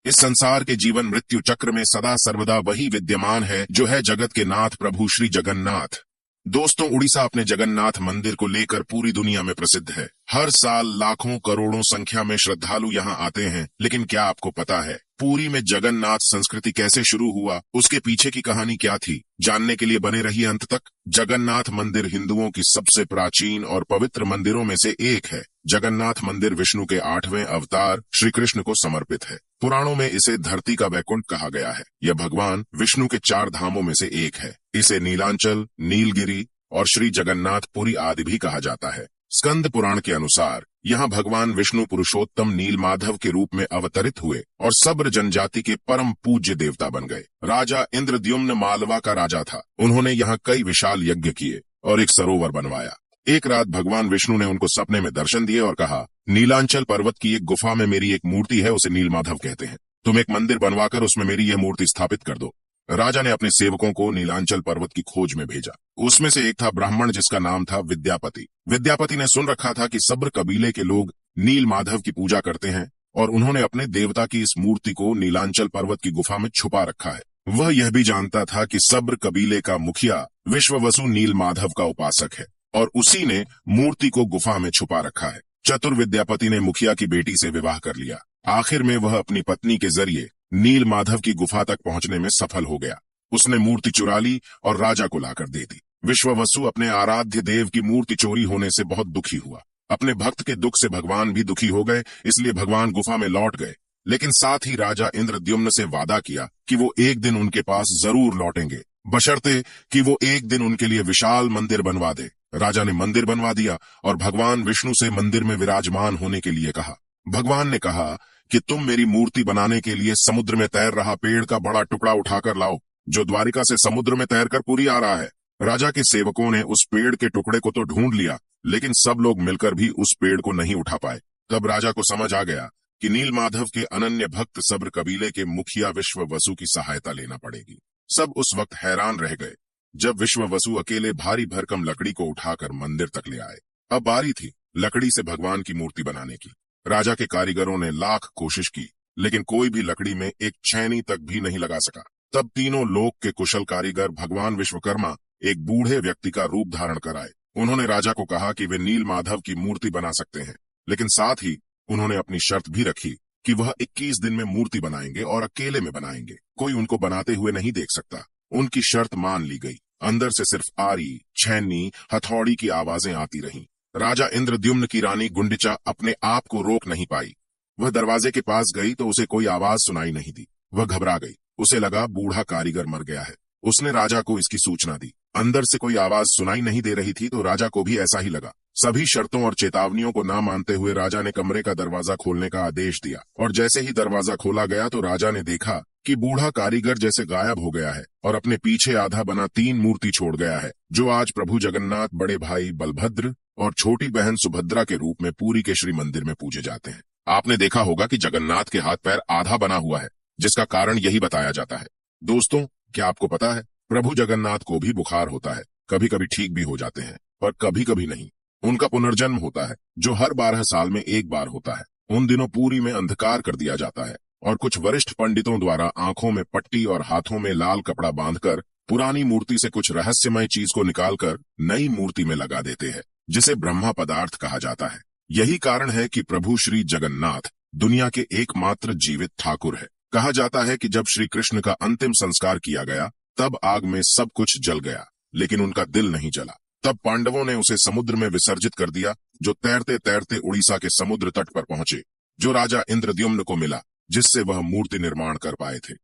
इस संसार के जीवन मृत्यु चक्र में सदा सर्वदा वही विद्यमान है जो है जगत के नाथ प्रभु श्री जगन्नाथ। दोस्तों, उड़ीसा अपने जगन्नाथ मंदिर को लेकर पूरी दुनिया में प्रसिद्ध है। हर साल लाखों करोड़ों संख्या में श्रद्धालु यहाँ आते हैं। लेकिन क्या आपको पता है पुरी में जगन्नाथ संस्कृति कैसे शुरू हुआ, उसके पीछे की कहानी क्या थी? जानने के लिए बने रहिए अंत तक। जगन्नाथ मंदिर हिंदुओं की सबसे प्राचीन और पवित्र मंदिरों में से एक है। जगन्नाथ मंदिर विष्णु के 8वें अवतार श्री कृष्ण को समर्पित है। पुराणों में इसे धरती का वैकुंठ कहा गया है। यह भगवान विष्णु के 4 धामों में से एक है। इसे नीलांचल, नीलगिरी और श्री जगन्नाथ पुरी आदि भी कहा जाता है। स्कंद पुराण के अनुसार यहाँ भगवान विष्णु पुरुषोत्तम नीलमाधव के रूप में अवतरित हुए और सब्र जनजाति के परम पूज्य देवता बन गए। राजा इंद्रद्युम्न मालवा का राजा था। उन्होंने यहाँ कई विशाल यज्ञ किए और एक सरोवर बनवाया। एक रात भगवान विष्णु ने उनको सपने में दर्शन दिए और कहा, नीलांचल पर्वत की एक गुफा में मेरी एक मूर्ति है, उसे नीलमाधव कहते हैं। तुम एक मंदिर बनवाकर उसमें मेरी यह मूर्ति स्थापित कर दो। राजा ने अपने सेवकों को नीलांचल पर्वत की खोज में भेजा। उसमें से एक था ब्राह्मण जिसका नाम था विद्यापति। विद्यापति ने सुन रखा था कि सब्र कबीले के लोग नीलमाधव की पूजा करते हैं और उन्होंने अपने देवता की इस मूर्ति को नीलांचल पर्वत की गुफा में छुपा रखा है। वह यह भी जानता था कि सब्र कबीले का मुखिया विश्ववसु नीलमाधव का उपासक है और उसी ने मूर्ति को गुफा में छुपा रखा है। चतुर विद्यापति ने मुखिया की बेटी से विवाह कर लिया। आखिर में वह अपनी पत्नी के जरिए नीलमाधव की गुफा तक पहुंचने में सफल हो गया। उसने मूर्ति चुरा ली और राजा को लाकर दे दी। विश्ववसु अपने आराध्य देव की मूर्ति चोरी होने से बहुत दुखी हुआ। अपने भक्त के दुख से भगवान भी दुखी हो गए, इसलिए भगवान गुफा में लौट गए। लेकिन साथ ही राजा इंद्रद्युम्न से वादा किया कि वो एक दिन उनके पास जरूर लौटेंगे, बशर्ते कि वो एक दिन उनके लिए विशाल मंदिर बनवा दे। राजा ने मंदिर बनवा दिया और भगवान विष्णु से मंदिर में विराजमान होने के लिए कहा। भगवान ने कहा कि तुम मेरी मूर्ति बनाने के लिए समुद्र में तैर रहा पेड़ का बड़ा टुकड़ा उठाकर लाओ, जो द्वारिका से समुद्र में तैरकर पुरी आ रहा है। राजा के सेवकों ने उस पेड़ के टुकड़े को तो ढूंढ लिया, लेकिन सब लोग मिलकर भी उस पेड़ को नहीं उठा पाए। तब राजा को समझ आ गया कि नीलमाधव के अनन्य भक्त सब्र कबीले के मुखिया विश्ववसु की सहायता लेना पड़ेगी। सब उस वक्त हैरान रह गए जब विश्ववसु अकेले भारी भरकम लकड़ी को उठाकर मंदिर तक ले आए। अब बारी थी लकड़ी से भगवान की मूर्ति बनाने की। राजा के कारीगरों ने लाख कोशिश की, लेकिन कोई भी लकड़ी में एक छेनी तक भी नहीं लगा सका। तब तीनों लोक के कुशल कारीगर भगवान विश्वकर्मा एक बूढ़े व्यक्ति का रूप धारण कर आए। उन्होंने राजा को कहा कि वे नीलमाधव की मूर्ति बना सकते हैं, लेकिन साथ ही उन्होंने अपनी शर्त भी रखी कि वह 21 दिन में मूर्ति बनाएंगे और अकेले में बनाएंगे। कोई उनको बनाते हुए नहीं देख सकता। उनकी शर्त मान ली गई। अंदर से सिर्फ आरी, छेनी, हथौड़ी की आवाजें आती रहीं। राजा इंद्रद्युम्न की रानी गुंडिचा अपने आप को रोक नहीं पाई। वह दरवाजे के पास गई तो उसे कोई आवाज सुनाई नहीं दी। वह घबरा गई। उसे लगा बूढ़ा कारीगर मर गया है। उसने राजा को इसकी सूचना दी। अंदर से कोई आवाज सुनाई नहीं दे रही थी तो राजा को भी ऐसा ही लगा। सभी शर्तों और चेतावनियों को ना मानते हुए राजा ने कमरे का दरवाजा खोलने का आदेश दिया और जैसे ही दरवाजा खोला गया तो राजा ने देखा कि बूढ़ा कारीगर जैसे गायब हो गया है और अपने पीछे आधा बना 3 मूर्ति छोड़ गया है, जो आज प्रभु जगन्नाथ, बड़े भाई बलभद्र और छोटी बहन सुभद्रा के रूप में पुरी के श्री मंदिर में पूजे जाते हैं। आपने देखा होगा कि जगन्नाथ के हाथ पैर आधा बना हुआ है, जिसका कारण यही बताया जाता है। दोस्तों, क्या आपको पता है प्रभु जगन्नाथ को भी बुखार होता है। कभी कभी ठीक भी हो जाते हैं पर कभी कभी नहीं। उनका पुनर्जन्म होता है जो हर 12 साल में एक बार होता है। उन दिनों पुरी में अंधकार कर दिया जाता है और कुछ वरिष्ठ पंडितों द्वारा आंखों में पट्टी और हाथों में लाल कपड़ा बांधकर पुरानी मूर्ति से कुछ रहस्यमय चीज को निकालकर नई मूर्ति में लगा देते हैं, जिसे ब्रह्मा पदार्थ कहा जाता है। यही कारण है कि प्रभु श्री जगन्नाथ दुनिया के एकमात्र जीवित ठाकुर है। कहा जाता है कि जब श्री कृष्ण का अंतिम संस्कार किया गया तब आग में सब कुछ जल गया, लेकिन उनका दिल नहीं जला। तब पांडवों ने उसे समुद्र में विसर्जित कर दिया, जो तैरते तैरते उड़ीसा के समुद्र तट पर पहुंचे, जो राजा इंद्रद्युम्न को मिला, जिससे वह मूर्ति निर्माण कर पाए थे।